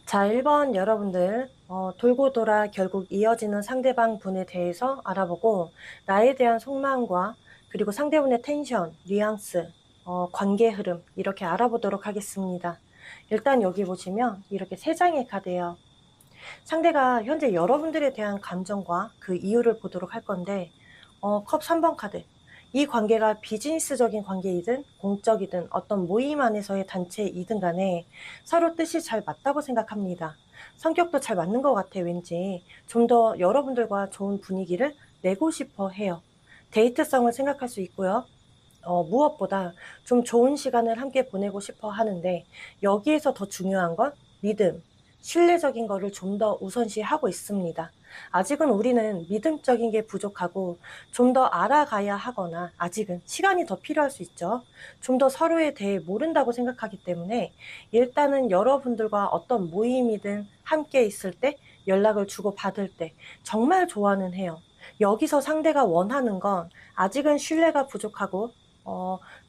자, 1번 여러분들 돌고 돌아 결국 이어지는 상대방 분에 대해서 알아보고 나에 대한 속마음과 그리고 상대분의 텐션, 뉘앙스, 관계 흐름 이렇게 알아보도록 하겠습니다. 일단 여기 보시면 이렇게 3장의 카드예요. 상대가 현재 여러분들에 대한 감정과 그 이유를 보도록 할 건데 컵 3번 카드. 이 관계가 비즈니스적인 관계이든 공적이든 어떤 모임 안에서의 단체이든 간에 서로 뜻이 잘 맞다고 생각합니다. 성격도 잘 맞는 것 같아 왠지. 좀 더 여러분들과 좋은 분위기를 내고 싶어 해요. 데이트성을 생각할 수 있고요. 무엇보다 좀 좋은 시간을 함께 보내고 싶어 하는데 여기에서 더 중요한 건 믿음, 신뢰적인 거를 좀 더 우선시하고 있습니다. 아직은 우리는 믿음적인 게 부족하고 좀 더 알아가야 하거나 아직은 시간이 더 필요할 수 있죠. 좀 더 서로에 대해 모른다고 생각하기 때문에 일단은 여러분들과 어떤 모임이든 함께 있을 때 연락을 주고받을 때 정말 좋아는 해요. 여기서 상대가 원하는 건 아직은 신뢰가 부족하고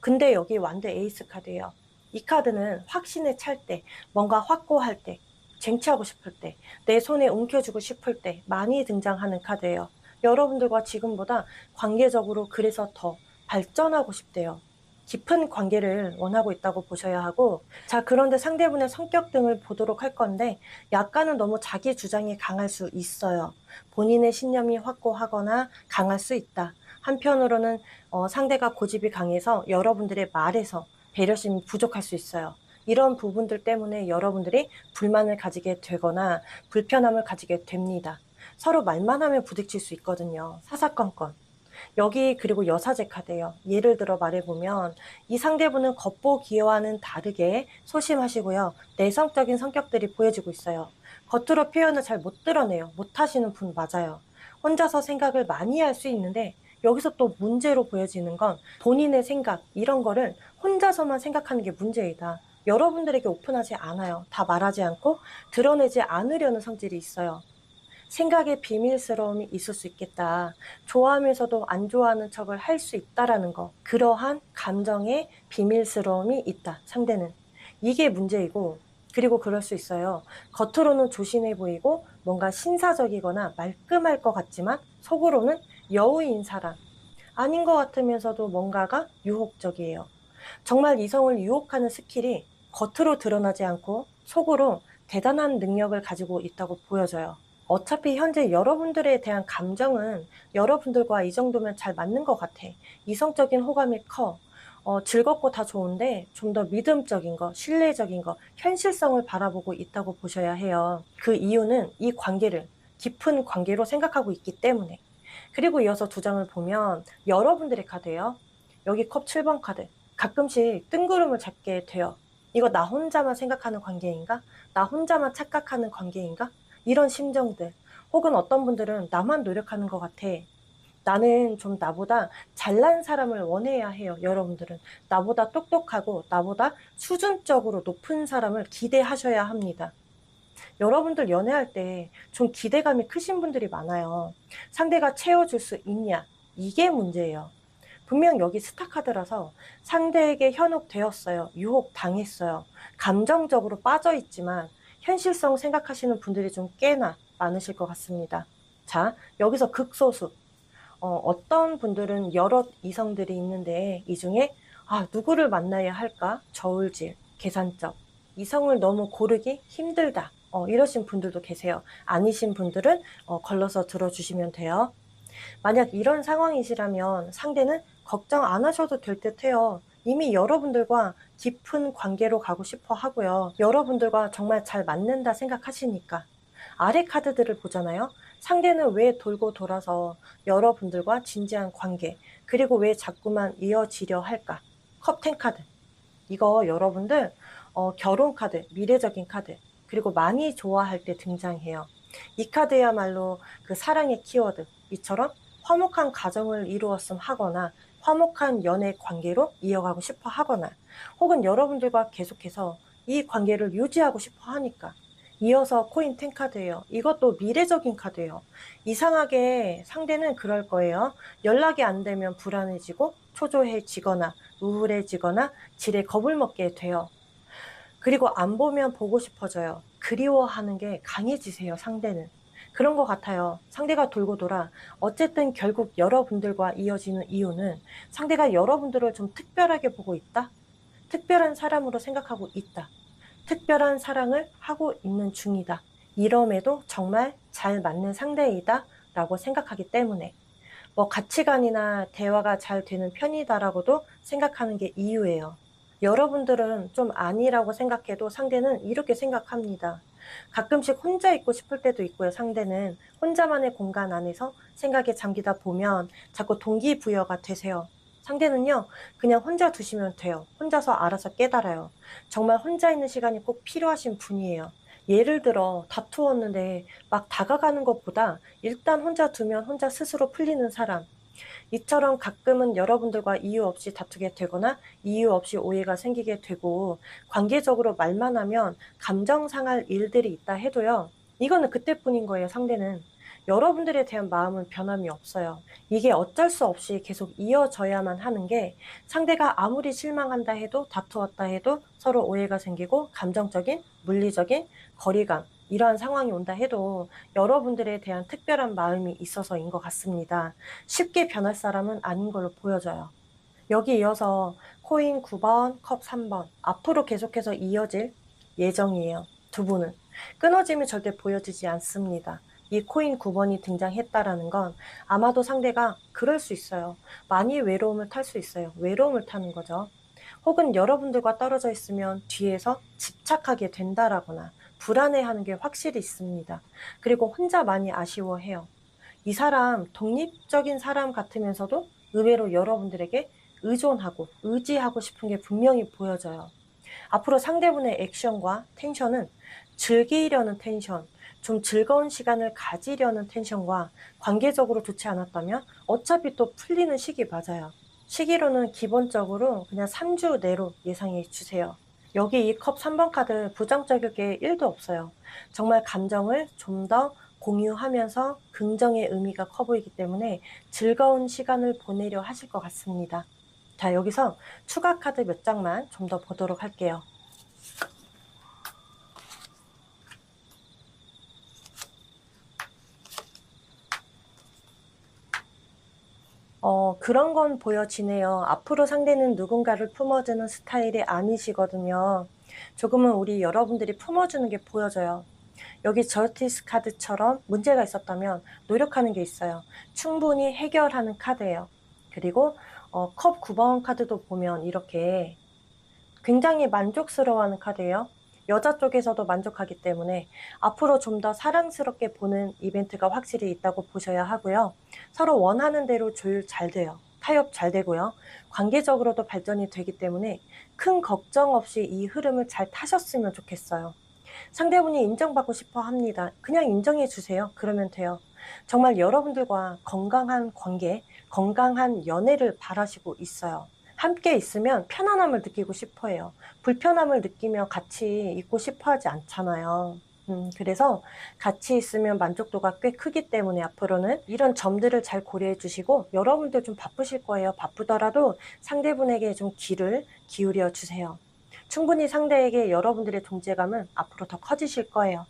근데 여기 완드 에이스 카드예요. 이 카드는 확신에 찰 때, 뭔가 확고할 때, 쟁취하고 싶을 때, 내 손에 움켜쥐고 싶을 때 많이 등장하는 카드예요. 여러분들과 지금보다 관계적으로 그래서 더 발전하고 싶대요. 깊은 관계를 원하고 있다고 보셔야 하고, 자, 그런데 상대분의 성격 등을 보도록 할 건데 약간은 너무 자기 주장이 강할 수 있어요. 본인의 신념이 확고하거나 강할 수 있다. 한편으로는 상대가 고집이 강해서 여러분들의 말에서 배려심이 부족할 수 있어요. 이런 부분들 때문에 여러분들이 불만을 가지게 되거나 불편함을 가지게 됩니다. 서로 말만 하면 부딪힐 수 있거든요. 사사건건. 여기 그리고 여사제 카드예요. 예를 들어 말해보면 이 상대분은 겉보기와는 다르게 소심하시고요. 내성적인 성격들이 보여지고 있어요. 겉으로 표현을 잘 못 드러내요. 못 하시는 분 맞아요. 혼자서 생각을 많이 할 수 있는데 여기서 또 문제로 보여지는 건 본인의 생각 이런 거를 혼자서만 생각하는 게 문제이다. 여러분들에게 오픈하지 않아요. 다 말하지 않고 드러내지 않으려는 성질이 있어요. 생각에 비밀스러움이 있을 수 있겠다. 좋아하면서도 안 좋아하는 척을 할 수 있다라는 거. 그러한 감정에 비밀스러움이 있다. 상대는. 이게 문제이고 그리고 그럴 수 있어요. 겉으로는 조신해 보이고 뭔가 신사적이거나 말끔할 것 같지만 속으로는 여우인 사람. 아닌 것 같으면서도 뭔가가 유혹적이에요. 정말 이성을 유혹하는 스킬이 겉으로 드러나지 않고 속으로 대단한 능력을 가지고 있다고 보여져요. 어차피 현재 여러분들에 대한 감정은 여러분들과 이 정도면 잘 맞는 것 같아. 이성적인 호감이 커. 즐겁고 다 좋은데 좀 더 믿음적인 거, 신뢰적인 거, 현실성을 바라보고 있다고 보셔야 해요. 그 이유는 이 관계를 깊은 관계로 생각하고 있기 때문에. 그리고 이어서 2장을 보면 여러분들의 카드예요. 여기 컵 7번 카드. 가끔씩 뜬구름을 잡게 돼요. 이거 나 혼자만 생각하는 관계인가? 나 혼자만 착각하는 관계인가? 이런 심정들. 혹은 어떤 분들은 나만 노력하는 것 같아. 나는 좀 나보다 잘난 사람을 원해야 해요. 여러분들은 나보다 똑똑하고 나보다 수준적으로 높은 사람을 기대하셔야 합니다. 여러분들 연애할 때 좀 기대감이 크신 분들이 많아요. 상대가 채워줄 수 있냐? 이게 문제예요. 분명 여기 스타카드라서 상대에게 현혹되었어요. 유혹당했어요. 감정적으로 빠져있지만 현실성 생각하시는 분들이 좀 꽤나 많으실 것 같습니다. 자, 여기서 극소수. 어떤 분들은 여러 이성들이 있는데 이 중에 누구를 만나야 할까? 저울질, 계산적. 이성을 너무 고르기 힘들다. 이러신 분들도 계세요. 아니신 분들은 걸러서 들어주시면 돼요. 만약 이런 상황이시라면 상대는 걱정 안 하셔도 될 듯해요. 이미 여러분들과 깊은 관계로 가고 싶어 하고요. 여러분들과 정말 잘 맞는다 생각하시니까. 아래 카드들을 보잖아요. 상대는 왜 돌고 돌아서 여러분들과 진지한 관계, 그리고 왜 자꾸만 이어지려 할까? 컵 10 카드. 이거 여러분들 결혼 카드, 미래적인 카드, 그리고 많이 좋아할 때 등장해요. 이 카드야말로 그 사랑의 키워드, 이처럼 화목한 가정을 이루었음 하거나 화목한 연애 관계로 이어가고 싶어 하거나 혹은 여러분들과 계속해서 이 관계를 유지하고 싶어 하니까. 이어서 코인 10 카드예요. 이것도 미래적인 카드예요. 이상하게 상대는 그럴 거예요. 연락이 안 되면 불안해지고 초조해지거나 우울해지거나 지레 겁을 먹게 돼요. 그리고 안 보면 보고 싶어져요. 그리워하는 게 강해지세요, 상대는. 그런 것 같아요. 상대가 돌고 돌아 어쨌든 결국 여러분들과 이어지는 이유는 상대가 여러분들을 좀 특별하게 보고 있다? 특별한 사람으로 생각하고 있다. 특별한 사랑을 하고 있는 중이다. 이럼에도 정말 잘 맞는 상대이다 라고 생각하기 때문에 가치관이나 대화가 잘 되는 편이다라고도 생각하는 게 이유예요. 여러분들은 좀 아니라고 생각해도 상대는 이렇게 생각합니다. 가끔씩 혼자 있고 싶을 때도 있고요. 상대는 혼자만의 공간 안에서 생각에 잠기다 보면 자꾸 동기부여가 되세요. 상대는요, 그냥 혼자 두시면 돼요. 혼자서 알아서 깨달아요. 정말 혼자 있는 시간이 꼭 필요하신 분이에요. 예를 들어 다투었는데 막 다가가는 것보다 일단 혼자 두면 혼자 스스로 풀리는 사람. 이처럼 가끔은 여러분들과 이유 없이 다투게 되거나 이유 없이 오해가 생기게 되고 관계적으로 말만 하면 감정 상할 일들이 있다 해도요. 이거는 그때뿐인 거예요, 상대는. 여러분들에 대한 마음은 변함이 없어요. 이게 어쩔 수 없이 계속 이어져야만 하는 게 상대가 아무리 실망한다 해도 다투었다 해도 서로 오해가 생기고 감정적인, 물리적인 거리감 이러한 상황이 온다 해도 여러분들에 대한 특별한 마음이 있어서인 것 같습니다. 쉽게 변할 사람은 아닌 걸로 보여져요. 여기 이어서 코인 9번, 컵 3번 앞으로 계속해서 이어질 예정이에요. 두 분은 끊어짐이 절대 보여지지 않습니다. 이 코인 9번이 등장했다라는 건 아마도 상대가 그럴 수 있어요. 많이 외로움을 탈 수 있어요. 외로움을 타는 거죠. 혹은 여러분들과 떨어져 있으면 뒤에서 집착하게 된다라거나 불안해하는 게 확실히 있습니다. 그리고 혼자 많이 아쉬워해요. 이 사람 독립적인 사람 같으면서도 의외로 여러분들에게 의존하고 의지하고 싶은 게 분명히 보여져요. 앞으로 상대분의 액션과 텐션은 즐기려는 텐션, 좀 즐거운 시간을 가지려는 텐션과 관계적으로 좋지 않았다면 어차피 또 풀리는 시기 맞아요. 시기로는 기본적으로 그냥 3주 내로 예상해 주세요. 여기 이 컵 3번 카드 부정적일 게 1도 없어요. 정말 감정을 좀 더 공유하면서 긍정의 의미가 커 보이기 때문에 즐거운 시간을 보내려 하실 것 같습니다. 자, 여기서 추가 카드 몇 장만 좀 더 보도록 할게요. 그런 건 보여지네요. 앞으로 상대는 누군가를 품어주는 스타일이 아니시거든요. 조금은 우리 여러분들이 품어주는 게 보여져요. 여기 저스티스 카드처럼 문제가 있었다면 노력하는 게 있어요. 충분히 해결하는 카드예요. 그리고 컵 9번 카드도 보면 이렇게 굉장히 만족스러워하는 카드예요. 여자 쪽에서도 만족하기 때문에 앞으로 좀 더 사랑스럽게 보는 이벤트가 확실히 있다고 보셔야 하고요. 서로 원하는 대로 조율 잘 돼요. 타협 잘 되고요. 관계적으로도 발전이 되기 때문에 큰 걱정 없이 이 흐름을 잘 타셨으면 좋겠어요. 상대분이 인정받고 싶어 합니다. 그냥 인정해 주세요. 그러면 돼요. 정말 여러분들과 건강한 관계, 건강한 연애를 바라시고 있어요. 함께 있으면 편안함을 느끼고 싶어 해요. 불편함을 느끼며 같이 있고 싶어 하지 않잖아요. 그래서 같이 있으면 만족도가 꽤 크기 때문에 앞으로는 이런 점들을 잘 고려해 주시고 여러분들 좀 바쁘실 거예요. 바쁘더라도 상대분에게 좀 귀를 기울여 주세요. 충분히 상대에게 여러분들의 존재감은 앞으로 더 커지실 거예요.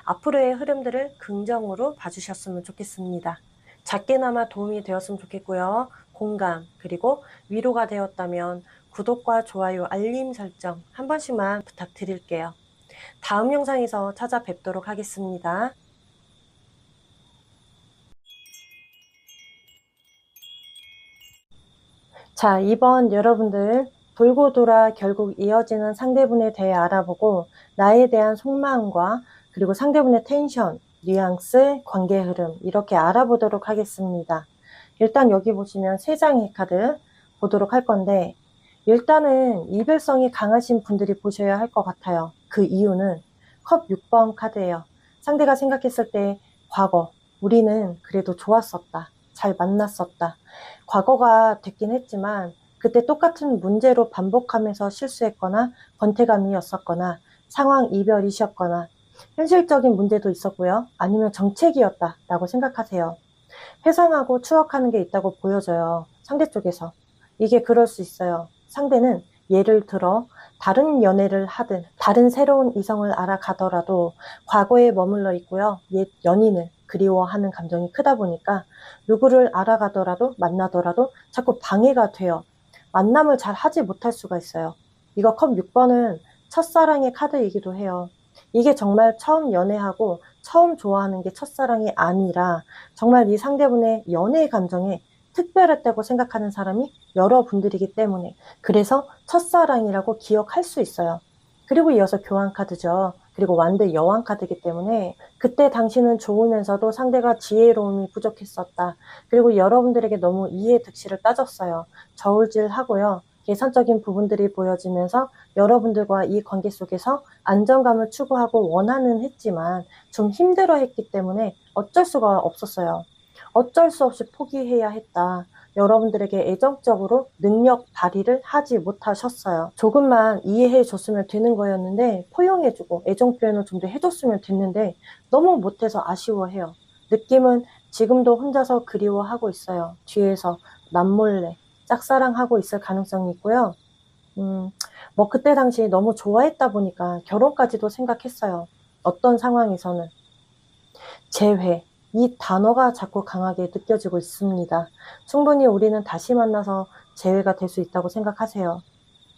앞으로의 흐름들을 긍정으로 봐주셨으면 좋겠습니다. 작게나마 도움이 되었으면 좋겠고요. 공감, 그리고 위로가 되었다면 구독과 좋아요, 알림 설정 한 번씩만 부탁드릴게요. 다음 영상에서 찾아뵙도록 하겠습니다. 자, 이번 여러분들 돌고 돌아 결국 이어지는 상대분에 대해 알아보고 나에 대한 속마음과 그리고 상대분의 텐션, 뉘앙스, 관계 흐름 이렇게 알아보도록 하겠습니다. 일단 여기 보시면 3장의 카드 보도록 할 건데 일단은 이별성이 강하신 분들이 보셔야 할 것 같아요. 그 이유는 컵 6번 카드예요. 상대가 생각했을 때 과거, 우리는 그래도 좋았었다. 잘 만났었다. 과거가 됐긴 했지만 그때 똑같은 문제로 반복하면서 실수했거나 권태감이었었거나 상황 이별이셨거나 현실적인 문제도 있었고요. 아니면 정책이었다라고 생각하세요. 회상하고 추억하는 게 있다고 보여져요. 상대 쪽에서. 이게 그럴 수 있어요. 상대는 예를 들어 다른 연애를 하든 다른 새로운 이성을 알아가더라도 과거에 머물러 있고요. 옛 연인을 그리워하는 감정이 크다 보니까 누구를 알아가더라도 만나더라도 자꾸 방해가 돼요. 만남을 잘 하지 못할 수가 있어요. 이거 컵 6번은 첫사랑의 카드이기도 해요. 이게 정말 처음 연애하고 처음 좋아하는 게 첫사랑이 아니라 정말 이 상대분의 연애 감정에 특별했다고 생각하는 사람이 여러분들이기 때문에 그래서 첫사랑이라고 기억할 수 있어요. 그리고 이어서 교환 카드죠. 그리고 완드 여왕 카드이기 때문에 그때 당신은 좋으면서도 상대가 지혜로움이 부족했었다. 그리고 여러분들에게 너무 이해 득실을 따졌어요. 저울질하고요. 계산적인 부분들이 보여지면서 여러분들과 이 관계 속에서 안정감을 추구하고 원하는 했지만 좀 힘들어했기 때문에 어쩔 수가 없었어요. 어쩔 수 없이 포기해야 했다. 여러분들에게 애정적으로 능력 발휘를 하지 못하셨어요. 조금만 이해해 줬으면 되는 거였는데 포용해주고 애정 표현을 좀 더 해줬으면 됐는데 너무 못해서 아쉬워해요. 느낌은 지금도 혼자서 그리워하고 있어요. 뒤에서 남몰래 짝사랑하고 있을 가능성이 있고요. 뭐 그때 당시 너무 좋아했다 보니까 결혼까지도 생각했어요. 어떤 상황에서는. 재회. 이 단어가 자꾸 강하게 느껴지고 있습니다. 충분히 우리는 다시 만나서 재회가 될 수 있다고 생각하세요.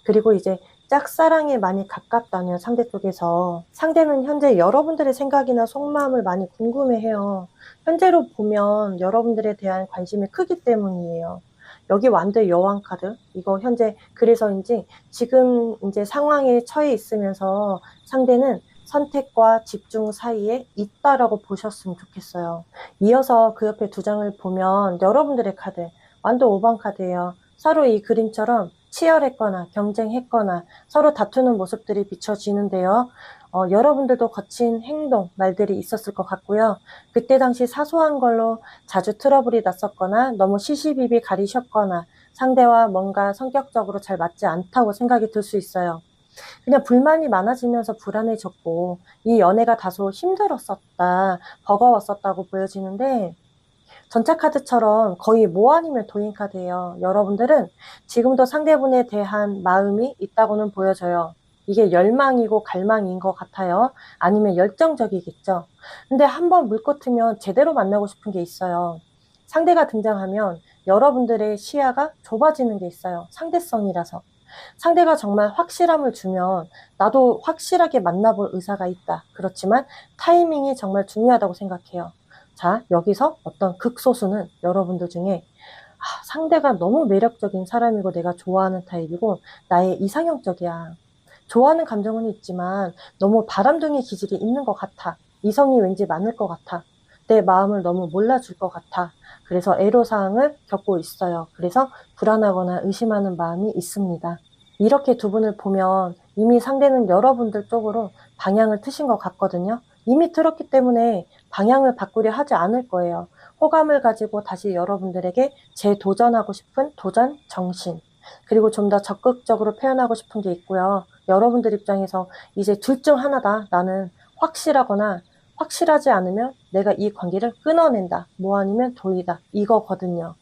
그리고 이제 짝사랑에 많이 가깝다면 상대 쪽에서 상대는 현재 여러분들의 생각이나 속마음을 많이 궁금해해요. 현재로 보면 여러분들에 대한 관심이 크기 때문이에요. 여기 완드 여왕 카드 이거 현재 그래서인지 지금 이제 상황에 처해 있으면서 상대는 선택과 집중 사이에 있다라고 보셨으면 좋겠어요. 이어서 그 옆에 2장을 보면 여러분들의 카드 완드 5번 카드예요. 서로 이 그림처럼 치열했거나 경쟁했거나 서로 다투는 모습들이 비춰지는데요. 여러분들도 거친 행동, 말들이 있었을 것 같고요. 그때 당시 사소한 걸로 자주 트러블이 났었거나 너무 시시비비 가리셨거나 상대와 뭔가 성격적으로 잘 맞지 않다고 생각이 들 수 있어요. 그냥 불만이 많아지면서 불안해졌고 이 연애가 다소 힘들었었다, 버거웠었다고 보여지는데 전차 카드처럼 거의 뭐 아니면 도인 카드예요. 여러분들은 지금도 상대분에 대한 마음이 있다고는 보여져요. 이게 열망이고 갈망인 것 같아요. 아니면 열정적이겠죠. 근데 한번 물고 트면 제대로 만나고 싶은 게 있어요. 상대가 등장하면 여러분들의 시야가 좁아지는 게 있어요. 상대성이라서. 상대가 정말 확실함을 주면 나도 확실하게 만나볼 의사가 있다. 그렇지만 타이밍이 정말 중요하다고 생각해요. 자, 여기서 어떤 극소수는 여러분들 중에 상대가 너무 매력적인 사람이고 내가 좋아하는 타입이고 나의 이상형적이야. 좋아하는 감정은 있지만 너무 바람둥이 기질이 있는 것 같아. 이성이 왠지 많을 것 같아. 내 마음을 너무 몰라줄 것 같아. 그래서 애로사항을 겪고 있어요. 그래서 불안하거나 의심하는 마음이 있습니다. 이렇게 2분을 보면 이미 상대는 여러분들 쪽으로 방향을 트신 것 같거든요. 이미 틀었기 때문에 방향을 바꾸려 하지 않을 거예요. 호감을 가지고 다시 여러분들에게 재도전하고 싶은 도전 정신. 그리고 좀 더 적극적으로 표현하고 싶은 게 있고요. 여러분들 입장에서 이제 둘 중 하나다. 나는 확실하거나 확실하지 않으면 내가 이 관계를 끊어낸다. 뭐 아니면 도이다. 이거거든요.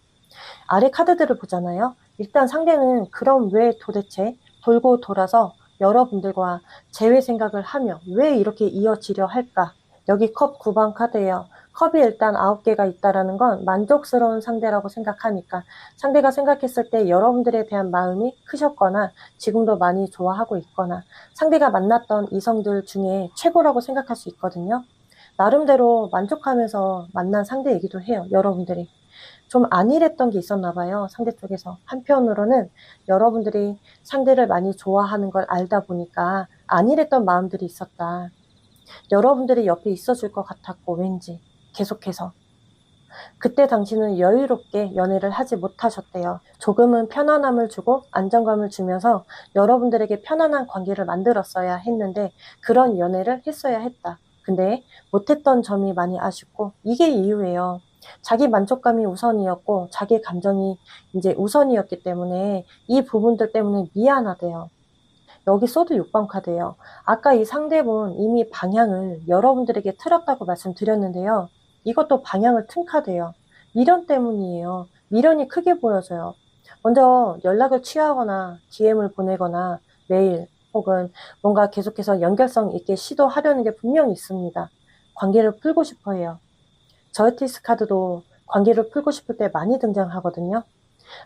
아래 카드들을 보잖아요. 일단 상대는 그럼 왜 도대체 돌고 돌아서 여러분들과 재회 생각을 하며 왜 이렇게 이어지려 할까? 여기 컵 9번 카드예요. 컵이 일단 9개가 있다라는 건 만족스러운 상대라고 생각하니까 상대가 생각했을 때 여러분들에 대한 마음이 크셨거나 지금도 많이 좋아하고 있거나 상대가 만났던 이성들 중에 최고라고 생각할 수 있거든요. 나름대로 만족하면서 만난 상대이기도 해요. 여러분들이. 좀 안일했던 게 있었나 봐요, 상대 쪽에서. 한편으로는 여러분들이 상대를 많이 좋아하는 걸 알다 보니까 안일했던 마음들이 있었다. 여러분들이 옆에 있어줄 것 같았고, 왠지 계속해서. 그때 당신은 여유롭게 연애를 하지 못하셨대요. 조금은 편안함을 주고 안정감을 주면서 여러분들에게 편안한 관계를 만들었어야 했는데 그런 연애를 했어야 했다. 근데 못했던 점이 많이 아쉽고 이게 이유예요. 자기 만족감이 우선이었고 자기 감정이 이제 우선이었기 때문에 이 부분들 때문에 미안하대요. 여기 소드 6번 카드예요. 아까 이 상대분 이미 방향을 여러분들에게 틀었다고 말씀드렸는데요. 이것도 방향을 튼 카드예요. 미련 때문이에요. 미련이 크게 보여져요. 먼저 연락을 취하거나 DM을 보내거나 메일 혹은 뭔가 계속해서 연결성 있게 시도하려는 게 분명히 있습니다. 관계를 풀고 싶어 해요. 저스티스 카드도 관계를 풀고 싶을 때 많이 등장하거든요.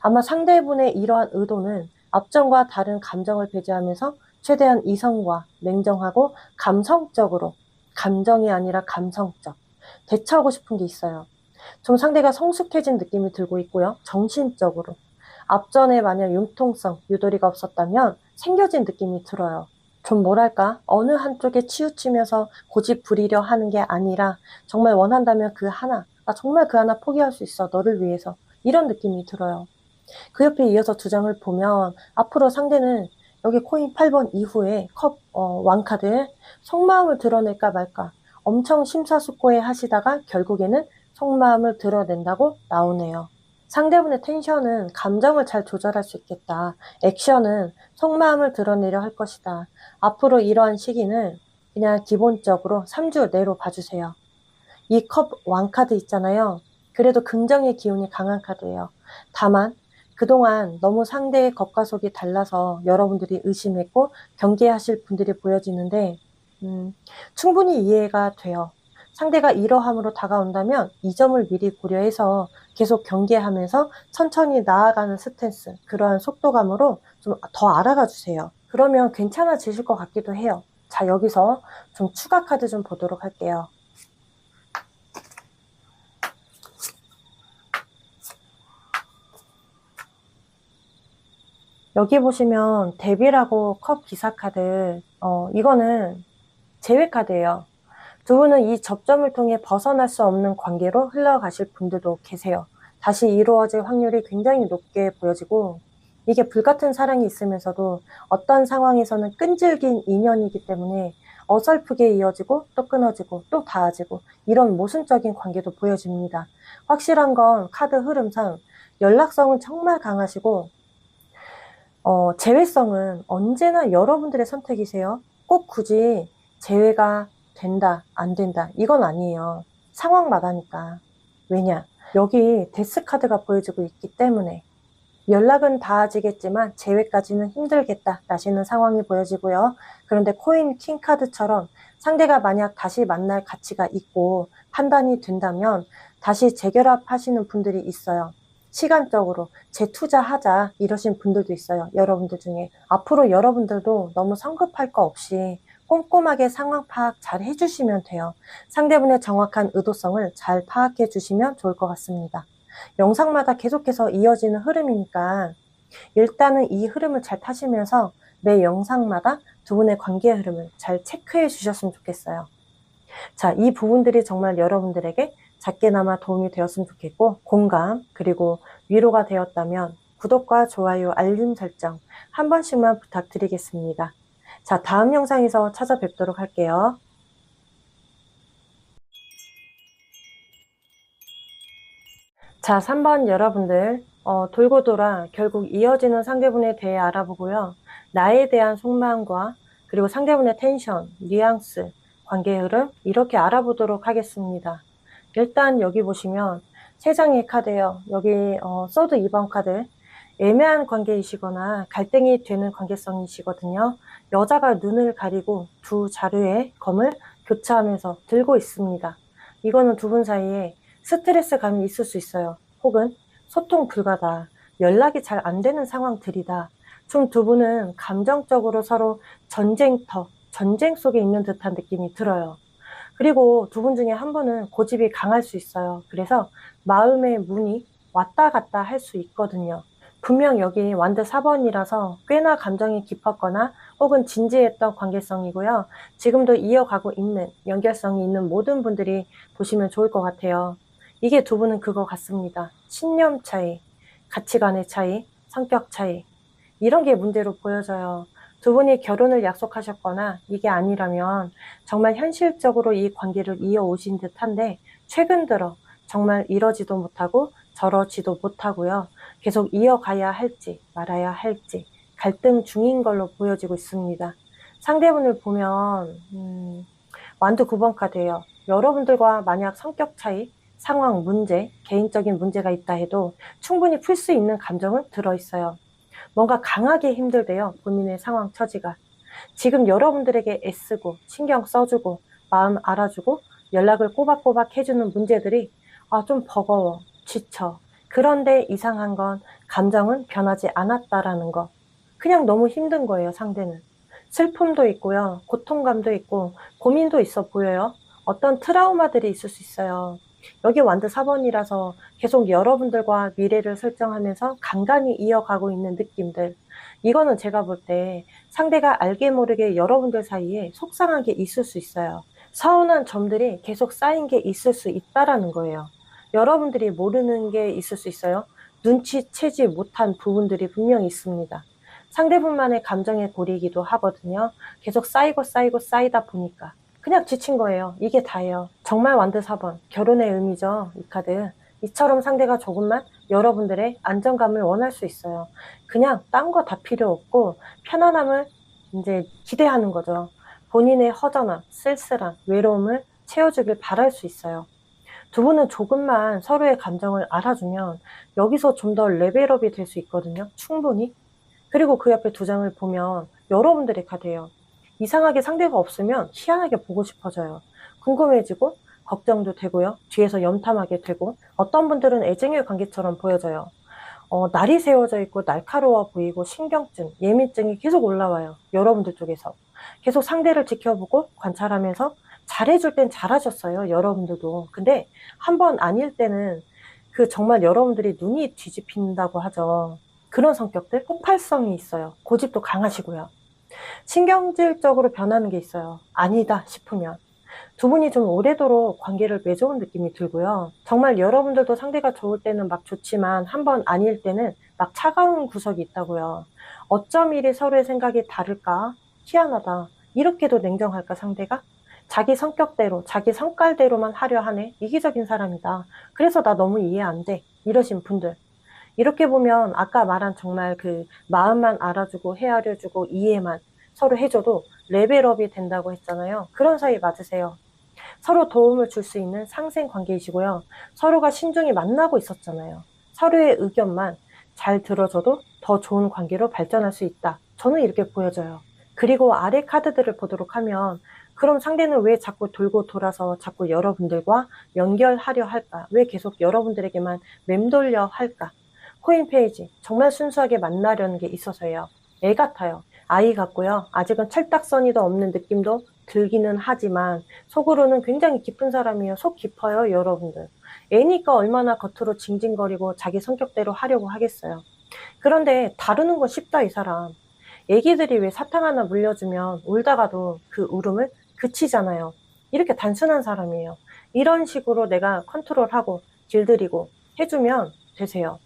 아마 상대분의 이러한 의도는 앞전과 다른 감정을 배제하면서 최대한 이성과 냉정하고 감성적으로, 감정이 아니라 감성적, 대처하고 싶은 게 있어요. 좀 상대가 성숙해진 느낌이 들고 있고요. 정신적으로. 앞전에 만약 융통성, 유도리가 없었다면 생겨진 느낌이 들어요. 좀 뭐랄까, 어느 한쪽에 치우치면서 고집 부리려 하는 게 아니라 정말 원한다면 그 하나, 나 정말 그 하나 포기할 수 있어, 너를 위해서. 이런 느낌이 들어요. 그 옆에 이어서 두 장을 보면 앞으로 상대는 여기 코인 8번 이후에 컵 왕카드 속마음을 드러낼까 말까 엄청 심사숙고해 하시다가 결국에는 속마음을 드러낸다고 나오네요. 상대분의 텐션은 감정을 잘 조절할 수 있겠다. 액션은 속마음을 드러내려 할 것이다. 앞으로 이러한 시기는 그냥 기본적으로 3주 내로 봐주세요. 이 컵 왕카드 있잖아요. 그래도 긍정의 기운이 강한 카드예요. 다만 그동안 너무 상대의 겉과 속이 달라서 여러분들이 의심했고 경계하실 분들이 보여지는데 충분히 이해가 돼요. 상대가 이러함으로 다가온다면 이 점을 미리 고려해서 계속 경계하면서 천천히 나아가는 스탠스, 그러한 속도감으로 좀 더 알아가 주세요. 그러면 괜찮아지실 것 같기도 해요. 자, 여기서 좀 추가 카드 좀 보도록 할게요. 여기 보시면 데뷔라고 컵 기사 카드, 이거는 제외 카드예요. 두 분은 이 접점을 통해 벗어날 수 없는 관계로 흘러가실 분들도 계세요. 다시 이루어질 확률이 굉장히 높게 보여지고 이게 불같은 사랑이 있으면서도 어떤 상황에서는 끈질긴 인연이기 때문에 어설프게 이어지고 또 끊어지고 또 닿아지고 이런 모순적인 관계도 보여집니다. 확실한 건 카드 흐름상 연락성은 정말 강하시고 재회성은 언제나 여러분들의 선택이세요. 꼭 굳이 재회가 된다, 안 된다, 이건 아니에요. 상황마다니까. 왜냐? 여기 데스카드가 보여지고 있기 때문에 연락은 닿아지겠지만 재회까지는 힘들겠다 라시는 상황이 보여지고요. 그런데 코인 킹카드처럼 상대가 만약 다시 만날 가치가 있고 판단이 된다면 다시 재결합하시는 분들이 있어요. 시간적으로 재투자하자 이러신 분들도 있어요. 여러분들 중에. 앞으로 여러분들도 너무 성급할 거 없이 꼼꼼하게 상황 파악 잘 해주시면 돼요. 상대분의 정확한 의도성을 잘 파악해 주시면 좋을 것 같습니다. 영상마다 계속해서 이어지는 흐름이니까 일단은 이 흐름을 잘 타시면서 매 영상마다 두 분의 관계 흐름을 잘 체크해 주셨으면 좋겠어요. 자, 이 부분들이 정말 여러분들에게 작게나마 도움이 되었으면 좋겠고 공감 그리고 위로가 되었다면 구독과 좋아요, 알림 설정 한 번씩만 부탁드리겠습니다. 자, 다음 영상에서 찾아뵙도록 할게요. 자, 3번 여러분들 돌고 돌아 결국 이어지는 상대분에 대해 알아보고요. 나에 대한 속마음과 그리고 상대분의 텐션, 뉘앙스, 관계 흐름 이렇게 알아보도록 하겠습니다. 일단 여기 보시면 세 장의 카드예요. 여기 소드 2번 카드. 애매한 관계이시거나 갈등이 되는 관계성이시거든요. 여자가 눈을 가리고 두 자루의 검을 교차하면서 들고 있습니다. 이거는 두 분 사이에 스트레스 감이 있을 수 있어요. 혹은 소통 불가다, 연락이 잘 안 되는 상황들이다. 좀 두 분은 감정적으로 서로 전쟁터, 전쟁 속에 있는 듯한 느낌이 들어요. 그리고 두 분 중에 한 분은 고집이 강할 수 있어요. 그래서 마음의 문이 왔다 갔다 할 수 있거든요. 분명 여기 완드 4번이라서 꽤나 감정이 깊었거나 혹은 진지했던 관계성이고요. 지금도 이어가고 있는 연결성이 있는 모든 분들이 보시면 좋을 것 같아요. 이게 두 분은 그거 같습니다. 신념 차이, 가치관의 차이, 성격 차이, 이런 게 문제로 보여져요. 두 분이 결혼을 약속하셨거나 이게 아니라면 정말 현실적으로 이 관계를 이어오신 듯한데 최근 들어 정말 이러지도 못하고 저러지도 못하고요. 계속 이어가야 할지 말아야 할지 갈등 중인 걸로 보여지고 있습니다. 상대분을 보면 완두 9번 카드예요. 여러분들과 만약 성격 차이, 상황, 문제, 개인적인 문제가 있다 해도 충분히 풀 수 있는 감정은 들어있어요. 뭔가 강하게 힘들대요. 본인의 상황 처지가. 지금 여러분들에게 애쓰고 신경 써주고 마음 알아주고 연락을 꼬박꼬박 해주는 문제들이 좀 버거워, 지쳐. 그런데 이상한 건 감정은 변하지 않았다라는 거. 그냥 너무 힘든 거예요, 상대는. 슬픔도 있고요. 고통감도 있고 고민도 있어 보여요. 어떤 트라우마들이 있을 수 있어요. 여기 완드 4번이라서 계속 여러분들과 미래를 설정하면서 간간히 이어가고 있는 느낌들. 이거는 제가 볼 때 상대가 알게 모르게 여러분들 사이에 속상한 게 있을 수 있어요. 서운한 점들이 계속 쌓인 게 있을 수 있다라는 거예요. 여러분들이 모르는 게 있을 수 있어요. 눈치채지 못한 부분들이 분명히 있습니다. 상대분만의 감정의 고리이기도 하거든요. 계속 쌓이고 쌓이고 쌓이다 보니까. 그냥 지친 거예요. 이게 다예요. 정말 완드 4번. 결혼의 의미죠. 이 카드. 이처럼 상대가 조금만 여러분들의 안정감을 원할 수 있어요. 그냥 딴 거 다 필요 없고 편안함을 이제 기대하는 거죠. 본인의 허전함, 쓸쓸함, 외로움을 채워주길 바랄 수 있어요. 두 분은 조금만 서로의 감정을 알아주면 여기서 좀 더 레벨업이 될 수 있거든요. 충분히. 그리고 그 옆에 두 장을 보면 여러분들의 카드예요. 이상하게 상대가 없으면 희한하게 보고 싶어져요. 궁금해지고 걱정도 되고요. 뒤에서 염탐하게 되고 어떤 분들은 애증의 관계처럼 보여져요. 날이 새워져 있고 날카로워 보이고 신경증, 예민증이 계속 올라와요. 여러분들 쪽에서. 계속 상대를 지켜보고 관찰하면서 잘해줄 땐 잘하셨어요. 여러분들도. 근데 한 번 아닐 때는 그 정말 여러분들이 눈이 뒤집힌다고 하죠. 그런 성격들, 폭발성이 있어요. 고집도 강하시고요. 신경질적으로 변하는 게 있어요. 아니다 싶으면. 두 분이 좀 오래도록 관계를 맺어온 느낌이 들고요. 정말 여러분들도 상대가 좋을 때는 막 좋지만 한 번 아닐 때는 막 차가운 구석이 있다고요. 어쩜 이리 서로의 생각이 다를까? 희한하다. 이렇게도 냉정할까 상대가? 자기 성격대로, 자기 성깔대로만 하려 하네. 이기적인 사람이다. 그래서 나 너무 이해 안 돼. 이러신 분들. 이렇게 보면 아까 말한 정말 그 마음만 알아주고 헤아려주고 이해만 서로 해줘도 레벨업이 된다고 했잖아요. 그런 사이 맞으세요. 서로 도움을 줄 수 있는 상생 관계이시고요. 서로가 신중히 만나고 있었잖아요. 서로의 의견만 잘 들어줘도 더 좋은 관계로 발전할 수 있다. 저는 이렇게 보여져요. 그리고 아래 카드들을 보도록 하면 그럼 상대는 왜 자꾸 돌고 돌아서 자꾸 여러분들과 연결하려 할까? 왜 계속 여러분들에게만 맴돌려 할까? 코인 페이지 정말 순수하게 만나려는 게 있어서예요. 애 같아요. 아이 같고요. 아직은 철딱서니도 없는 느낌도 들기는 하지만 속으로는 굉장히 깊은 사람이에요. 속 깊어요, 여러분들. 애니까 얼마나 겉으로 징징거리고 자기 성격대로 하려고 하겠어요. 그런데 다루는 건 쉽다, 이 사람. 애기들이 왜 사탕 하나 물려주면 울다가도 그 울음을 그치잖아요. 이렇게 단순한 사람이에요. 이런 식으로 내가 컨트롤하고 길들이고 해주면 되세요.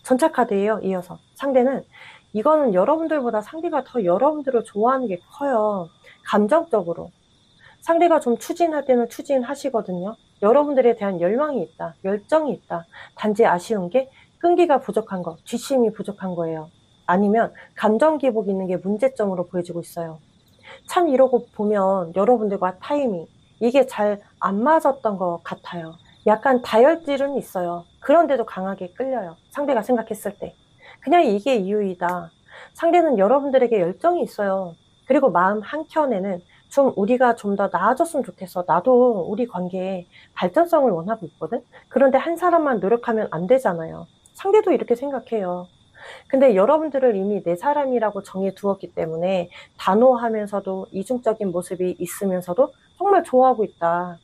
전차 카드예요. 이어서 상대는 이거는 여러분들보다 상대가 더 여러분들을 좋아하는 게 커요. 감정적으로 상대가 좀 추진할 때는 추진하시거든요. 여러분들에 대한 열망이 있다, 열정이 있다. 단지 아쉬운 게 끈기가 부족한 거, 뒷심이 부족한 거예요. 아니면 감정 기복이 있는 게 문제점으로 보여지고 있어요. 참 이러고 보면 여러분들과 타이밍 이게 잘 안 맞았던 것 같아요. 약간 다혈질은 있어요. 그런데도 강하게 끌려요. 상대가 생각했을 때. 그냥 이게 이유이다. 상대는 여러분들에게 열정이 있어요. 그리고 마음 한켠에는 좀 우리가 좀 더 나아졌으면 좋겠어. 나도 우리 관계에 발전성을 원하고 있거든. 그런데 한 사람만 노력하면 안 되잖아요. 상대도 이렇게 생각해요. 근데 여러분들을 이미 내 사람이라고 정해 두었기 때문에 단호하면서도 이중적인 모습이 있으면서도 정말 좋아하고 있다.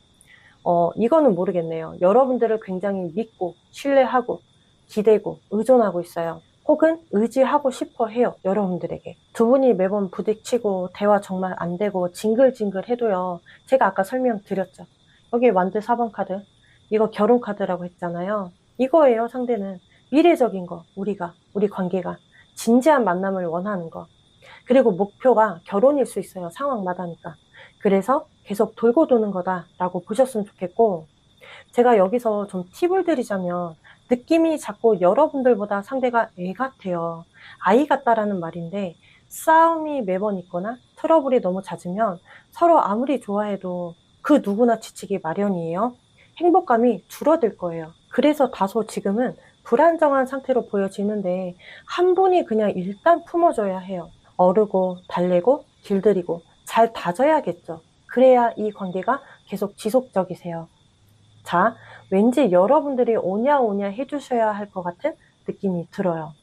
이거는 모르겠네요. 여러분들을 굉장히 믿고 신뢰하고 기대고 의존하고 있어요. 혹은 의지하고 싶어 해요. 여러분들에게. 두 분이 매번 부딪히고 대화 정말 안 되고 징글징글 해도요. 제가 아까 설명드렸죠. 여기 완드 4번 카드. 이거 결혼 카드라고 했잖아요. 이거예요, 상대는. 미래적인 거, 우리 관계가. 진지한 만남을 원하는 거. 그리고 목표가 결혼일 수 있어요. 상황마다니까. 그래서 계속 돌고 도는 거다라고 보셨으면 좋겠고, 제가 여기서 좀 팁을 드리자면 느낌이 자꾸 여러분들보다 상대가 애 같아요. 아이 같다라는 말인데, 싸움이 매번 있거나 트러블이 너무 잦으면 서로 아무리 좋아해도 그 누구나 지치기 마련이에요. 행복감이 줄어들 거예요. 그래서 다소 지금은 불안정한 상태로 보여지는데, 한 분이 그냥 일단 품어줘야 해요. 어르고 달래고 길들이고 잘 다져야겠죠. 그래야 이 관계가 계속 지속적이세요. 자, 왠지 여러분들이 오냐오냐 해주셔야 할 것 같은 느낌이 들어요.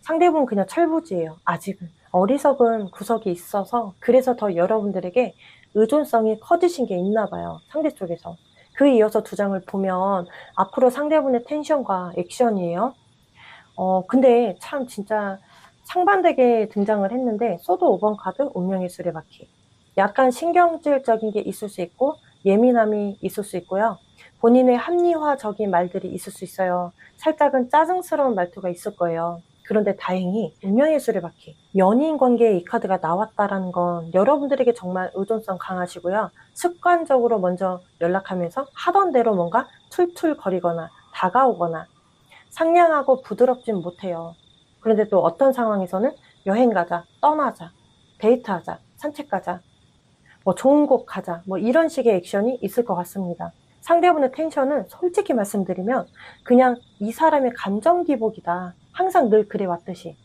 상대분 그냥 철부지예요. 아직은. 어리석은 구석이 있어서 그래서 더 여러분들에게 의존성이 커지신 게 있나 봐요. 상대 쪽에서. 그 이어서 두 장을 보면 앞으로 상대분의 텐션과 액션이에요. 근데 참 진짜 상반되게 등장을 했는데, 소드 5번 카드 운명의 수레바퀴. 약간 신경질적인 게 있을 수 있고 예민함이 있을 수 있고요. 본인의 합리화적인 말들이 있을 수 있어요. 살짝은 짜증스러운 말투가 있을 거예요. 그런데 다행히 운명의 수레바퀴, 연인 관계에 이 카드가 나왔다라는 건 여러분들에게 정말 의존성 강하시고요. 습관적으로 먼저 연락하면서 하던 대로 뭔가 툴툴거리거나 다가오거나 상냥하고 부드럽진 못해요. 그런데 또 어떤 상황에서는 여행 가자, 떠나자, 데이트하자, 산책 가자, 뭐 좋은 곳 가자, 뭐 이런 식의 액션이 있을 것 같습니다. 상대분의 텐션은 솔직히 말씀드리면 그냥 이 사람의 감정 기복이다. 항상 늘 그래왔듯이.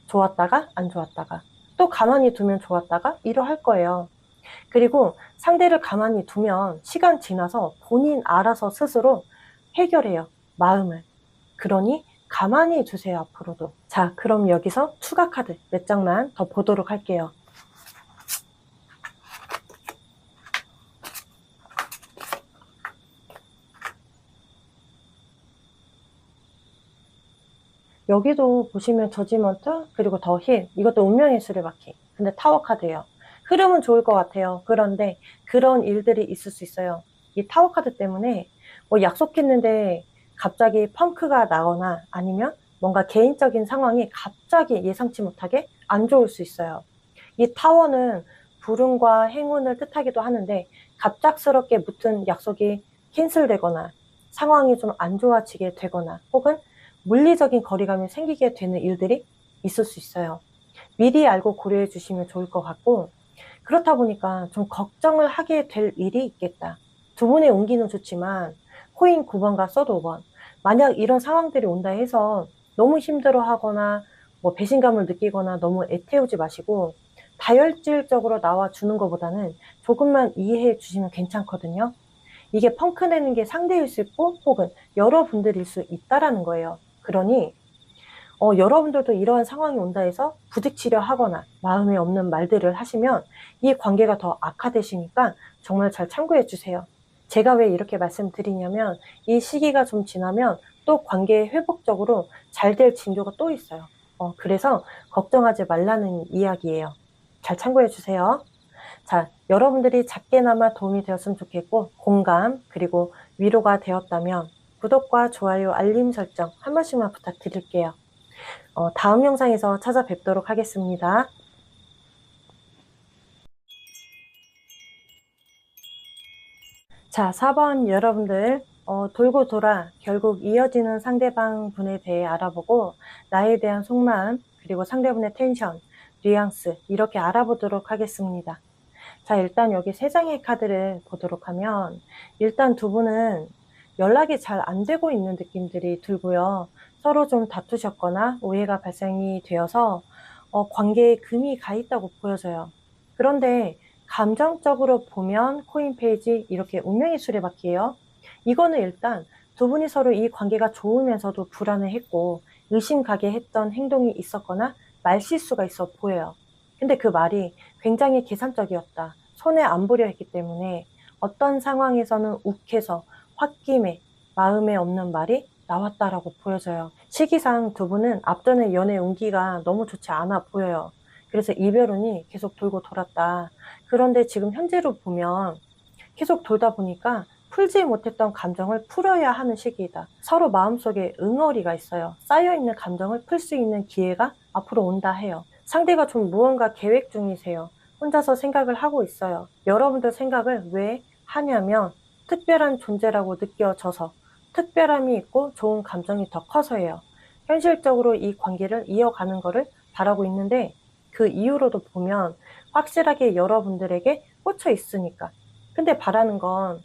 좋았다가 안 좋았다가 또 가만히 두면 좋았다가 이러할 거예요. 그리고 상대를 가만히 두면 시간 지나서 본인 알아서 스스로 해결해요. 마음을. 그러니 가만히 두세요, 앞으로도. 자, 그럼 여기서 추가 카드 몇 장만 더 보도록 할게요. 여기도 보시면 저지먼트 그리고 더 힐, 이것도 운명의 수레바퀴. 근데 타워 카드예요. 흐름은 좋을 것 같아요. 그런데 그런 일들이 있을 수 있어요. 이 타워 카드 때문에 뭐 약속했는데 갑자기 펑크가 나거나 아니면 뭔가 개인적인 상황이 갑자기 예상치 못하게 안 좋을 수 있어요. 이 타워는 불운과 행운을 뜻하기도 하는데, 갑작스럽게 붙은 약속이 캔슬되거나 상황이 좀 안 좋아지게 되거나 혹은 물리적인 거리감이 생기게 되는 일들이 있을 수 있어요. 미리 알고 고려해 주시면 좋을 것 같고, 그렇다 보니까 좀 걱정을 하게 될 일이 있겠다. 두 분의 운기는 좋지만 코인 9번과 서드 5번, 만약 이런 상황들이 온다 해서 너무 힘들어하거나 뭐 배신감을 느끼거나 너무 애태우지 마시고, 다혈질적으로 나와주는 것보다는 조금만 이해해 주시면 괜찮거든요. 이게 펑크 내는 게 상대일 수 있고 혹은 여러분들일 수 있다라는 거예요. 그러니 여러분들도 이러한 상황이 온다 해서 부딪히려 하거나 마음에 없는 말들을 하시면 이 관계가 더 악화되시니까 정말 잘 참고해 주세요. 제가 왜 이렇게 말씀드리냐면, 이 시기가 좀 지나면 또 관계 회복적으로 잘 될 징조가 또 있어요. 그래서 걱정하지 말라는 이야기예요. 잘 참고해 주세요. 자, 여러분들이 작게나마 도움이 되었으면 좋겠고, 공감 그리고 위로가 되었다면 구독과 좋아요, 알림 설정 한 번씩만 부탁드릴게요. 다음 영상에서 찾아뵙도록 하겠습니다. 자, 4번 여러분들, 돌고 돌아 결국 이어지는 상대방 분에 대해 알아보고 나에 대한 속마음 그리고 상대분의 텐션, 뉘앙스 이렇게 알아보도록 하겠습니다. 자, 일단 여기 3장의 카드를 보도록 하면, 일단 두 분은 연락이 잘 안 되고 있는 느낌들이 들고요. 서로 좀 다투셨거나 오해가 발생이 되어서 관계에 금이 가 있다고 보여져요. 그런데 감정적으로 보면 코인 페이지 이렇게 운명의 수레바퀴예요. 이거는 일단 두 분이 서로 이 관계가 좋으면서도 불안해했고 의심 가게 했던 행동이 있었거나 말실수가 있어 보여요. 근데 그 말이 굉장히 계산적이었다, 손해 안 보려 했기 때문에 어떤 상황에서는 욱해서 홧김에 마음에 없는 말이 나왔다라고 보여져요. 시기상 두 분은 앞전의 연애 운기가 너무 좋지 않아 보여요. 그래서 이별운이 계속 돌고 돌았다. 그런데 지금 현재로 보면 계속 돌다 보니까 풀지 못했던 감정을 풀어야 하는 시기이다. 서로 마음속에 응어리가 있어요. 쌓여있는 감정을 풀 수 있는 기회가 앞으로 온다 해요. 상대가 좀 무언가 계획 중이세요. 혼자서 생각을 하고 있어요. 여러분들 생각을 왜 하냐면 특별한 존재라고 느껴져서, 특별함이 있고 좋은 감정이 더 커서예요. 현실적으로 이 관계를 이어가는 것을 바라고 있는데, 그 이후로도 보면 확실하게 여러분들에게 꽂혀 있으니까. 근데 바라는 건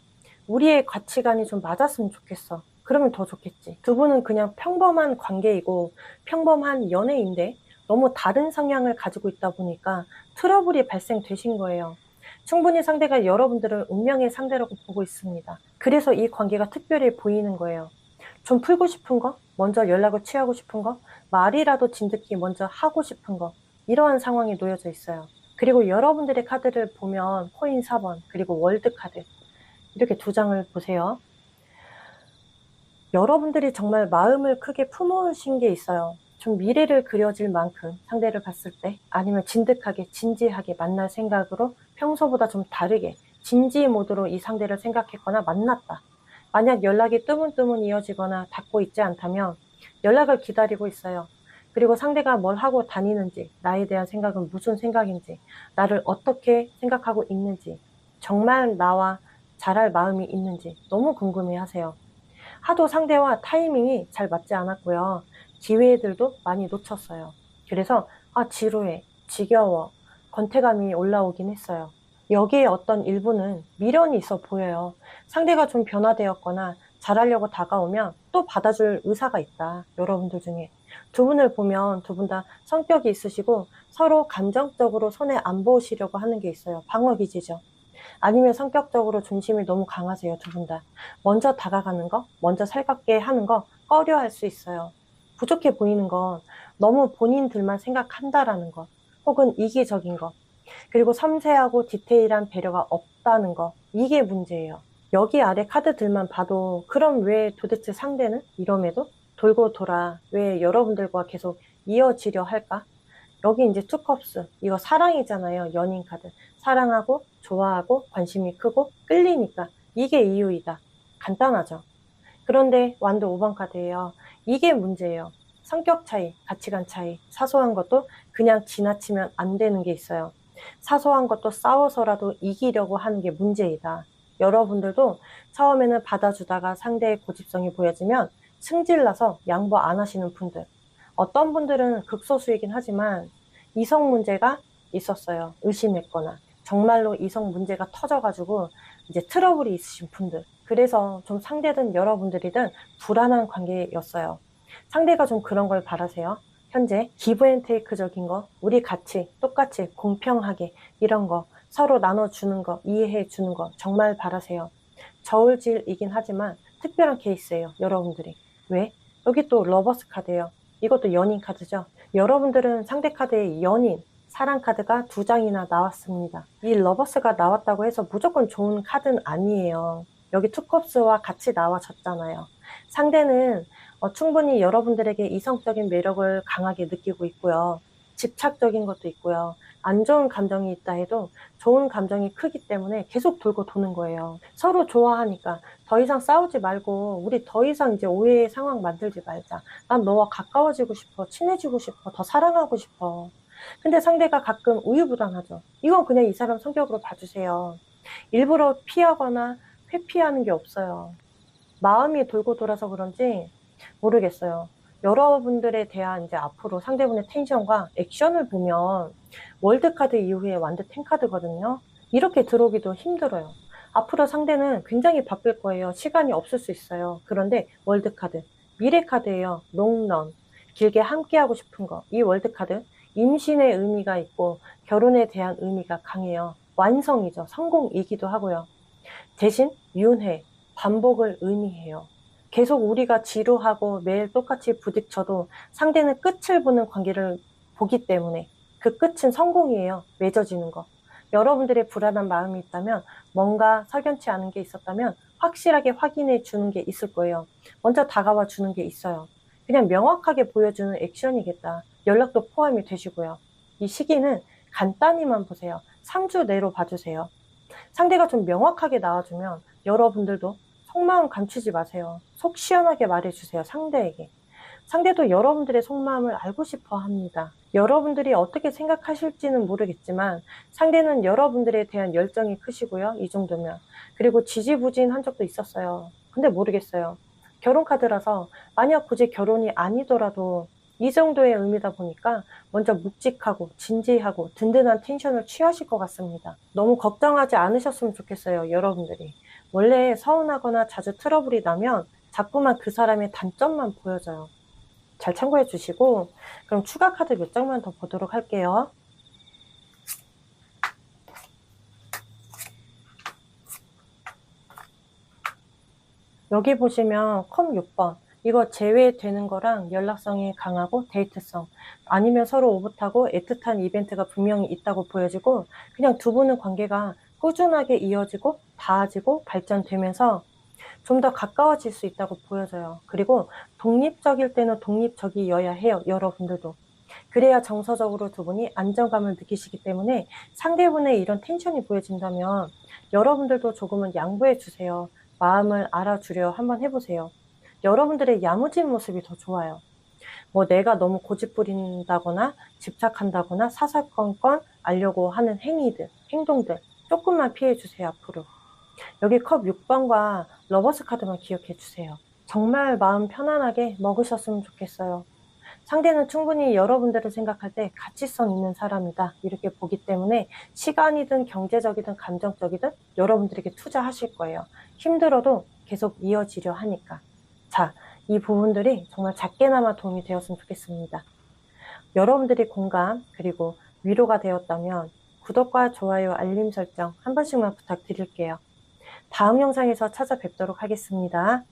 우리의 가치관이 좀 맞았으면 좋겠어. 그러면 더 좋겠지. 두 분은 그냥 평범한 관계이고 평범한 연애인데 너무 다른 성향을 가지고 있다 보니까 트러블이 발생되신 거예요. 충분히 상대가 여러분들을 운명의 상대라고 보고 있습니다. 그래서 이 관계가 특별해 보이는 거예요. 좀 풀고 싶은 거, 먼저 연락을 취하고 싶은 거, 말이라도 진듣기 먼저 하고 싶은 거, 이러한 상황이 놓여져 있어요. 그리고 여러분들의 카드를 보면 코인 4번, 그리고 월드 카드, 이렇게 두 장을 보세요. 여러분들이 정말 마음을 크게 품으신 게 있어요. 좀 미래를 그려질 만큼 상대를 봤을 때, 아니면 진득하게 진지하게 만날 생각으로 평소보다 좀 다르게 진지 모드로 이 상대를 생각했거나 만났다. 만약 연락이 뜨문뜨문 이어지거나 닿고 있지 않다면 연락을 기다리고 있어요. 그리고 상대가 뭘 하고 다니는지, 나에 대한 생각은 무슨 생각인지, 나를 어떻게 생각하고 있는지, 정말 나와 잘할 마음이 있는지 너무 궁금해하세요. 하도 상대와 타이밍이 잘 맞지 않았고요. 기회들도 많이 놓쳤어요. 그래서 지루해, 지겨워, 권태감이 올라오긴 했어요. 여기에 어떤 일부는 미련이 있어 보여요. 상대가 좀 변화되었거나 잘하려고 다가오면 또 받아줄 의사가 있다. 여러분들 중에. 두 분을 보면 두 분 다 성격이 있으시고 서로 감정적으로 손해 안 보시려고 하는 게 있어요. 방어 기제죠. 아니면 성격적으로 존심이 너무 강하세요, 두 분 다. 먼저 다가가는 거, 먼저 살갑게 하는 거 꺼려 할 수 있어요. 부족해 보이는 건 너무 본인들만 생각한다라는 것, 혹은 이기적인 것, 그리고 섬세하고 디테일한 배려가 없다는 것, 이게 문제예요. 여기 아래 카드들만 봐도 그럼 왜 도대체 상대는 이럼에도 돌고 돌아 왜 여러분들과 계속 이어지려 할까? 여기 이제 투컵스, 이거 사랑이잖아요. 연인 카드. 사랑하고 좋아하고 관심이 크고 끌리니까 이게 이유이다. 간단하죠. 그런데 완도 5번 카드예요. 이게 문제예요. 성격 차이, 가치관 차이, 사소한 것도 그냥 지나치면 안 되는 게 있어요. 사소한 것도 싸워서라도 이기려고 하는 게 문제이다. 여러분들도 처음에는 받아주다가 상대의 고집성이 보여지면 승질나서 양보 안 하시는 분들, 어떤 분들은 극소수이긴 하지만 이성 문제가 있었어요. 의심했거나 정말로 이성 문제가 터져가지고 이제 트러블이 있으신 분들, 그래서 좀 상대든 여러분들이든 불안한 관계였어요. 상대가 좀 그런 걸 바라세요. 현재 기브앤테이크적인 거, 우리 같이 똑같이 공평하게 이런 거 서로 나눠주는 거, 이해해 주는 거 정말 바라세요. 저울질이긴 하지만 특별한 케이스예요. 여러분들이. 왜? 여기 또 러버스 카드예요. 이것도 연인 카드죠. 여러분들은 상대 카드에 연인, 사랑 카드가 두 장이나 나왔습니다. 이 러버스가 나왔다고 해서 무조건 좋은 카드는 아니에요. 여기 투컵스와 같이 나와졌잖아요. 상대는 충분히 여러분들에게 이성적인 매력을 강하게 느끼고 있고요. 집착적인 것도 있고요. 안 좋은 감정이 있다 해도 좋은 감정이 크기 때문에 계속 돌고 도는 거예요. 서로 좋아하니까 더 이상 싸우지 말고 우리 더 이상 이제 오해의 상황 만들지 말자. 난 너와 가까워지고 싶어, 친해지고 싶어, 더 사랑하고 싶어. 근데 상대가 가끔 우유부단하죠. 이건 그냥 이 사람 성격으로 봐주세요. 일부러 피하거나 회피하는 게 없어요. 마음이 돌고 돌아서 그런지 모르겠어요. 여러분들에 대한 이제 앞으로 상대분의 텐션과 액션을 보면 월드카드 이후에 완드 10카드거든요. 이렇게 들어오기도 힘들어요. 앞으로 상대는 굉장히 바쁠 거예요. 시간이 없을 수 있어요. 그런데 월드카드, 미래카드예요. 롱런, 길게 함께하고 싶은 거. 이 월드카드, 임신의 의미가 있고 결혼에 대한 의미가 강해요. 완성이죠. 성공이기도 하고요. 대신 윤회, 반복을 의미해요. 계속 우리가 지루하고 매일 똑같이 부딪혀도 상대는 끝을 보는 관계를 보기 때문에 그 끝은 성공이에요. 맺어지는 거. 여러분들의 불안한 마음이 있다면, 뭔가 석연치 않은 게 있었다면 확실하게 확인해 주는 게 있을 거예요. 먼저 다가와 주는 게 있어요. 그냥 명확하게 보여주는 액션이겠다. 연락도 포함이 되시고요. 이 시기는 간단히만 보세요. 3주 내로 봐주세요. 상대가 좀 명확하게 나와주면 여러분들도 속마음 감추지 마세요. 속 시원하게 말해주세요. 상대에게. 상대도 여러분들의 속마음을 알고 싶어 합니다. 여러분들이 어떻게 생각하실지는 모르겠지만 상대는 여러분들에 대한 열정이 크시고요. 이 정도면. 그리고 지지부진한 적도 있었어요. 근데 모르겠어요. 결혼 카드라서 만약 굳이 결혼이 아니더라도 이 정도의 의미다 보니까 먼저 묵직하고 진지하고 든든한 텐션을 취하실 것 같습니다. 너무 걱정하지 않으셨으면 좋겠어요. 여러분들이. 원래 서운하거나 자주 트러블이 나면 자꾸만 그 사람의 단점만 보여져요. 잘 참고해 주시고, 그럼 추가 카드 몇 장만 더 보도록 할게요. 여기 보시면 컵 6번. 이거 제외되는 거랑 연락성이 강하고 데이트성, 아니면 서로 오붓하고 애틋한 이벤트가 분명히 있다고 보여지고, 그냥 두 분의 관계가 꾸준하게 이어지고 닿아지고 발전되면서 좀 더 가까워질 수 있다고 보여져요. 그리고 독립적일 때는 독립적이어야 해요. 여러분들도. 그래야 정서적으로 두 분이 안정감을 느끼시기 때문에 상대분의 이런 텐션이 보여진다면 여러분들도 조금은 양보해 주세요. 마음을 알아주려 한번 해보세요. 여러분들의 야무진 모습이 더 좋아요. 뭐 내가 너무 고집부린다거나 집착한다거나 사사건건 알려고 하는 행위들, 행동들 조금만 피해 주세요. 앞으로. 여기 컵 6번과 러버스 카드만 기억해 주세요. 정말 마음 편안하게 먹으셨으면 좋겠어요. 상대는 충분히 여러분들을 생각할 때 가치성 있는 사람이다 이렇게 보기 때문에 시간이든 경제적이든 감정적이든 여러분들에게 투자하실 거예요. 힘들어도 계속 이어지려 하니까. 자, 이 부분들이 정말 작게나마 도움이 되었으면 좋겠습니다. 여러분들이 공감 그리고 위로가 되었다면 구독과 좋아요, 알림 설정 한 번씩만 부탁드릴게요. 다음 영상에서 찾아뵙도록 하겠습니다.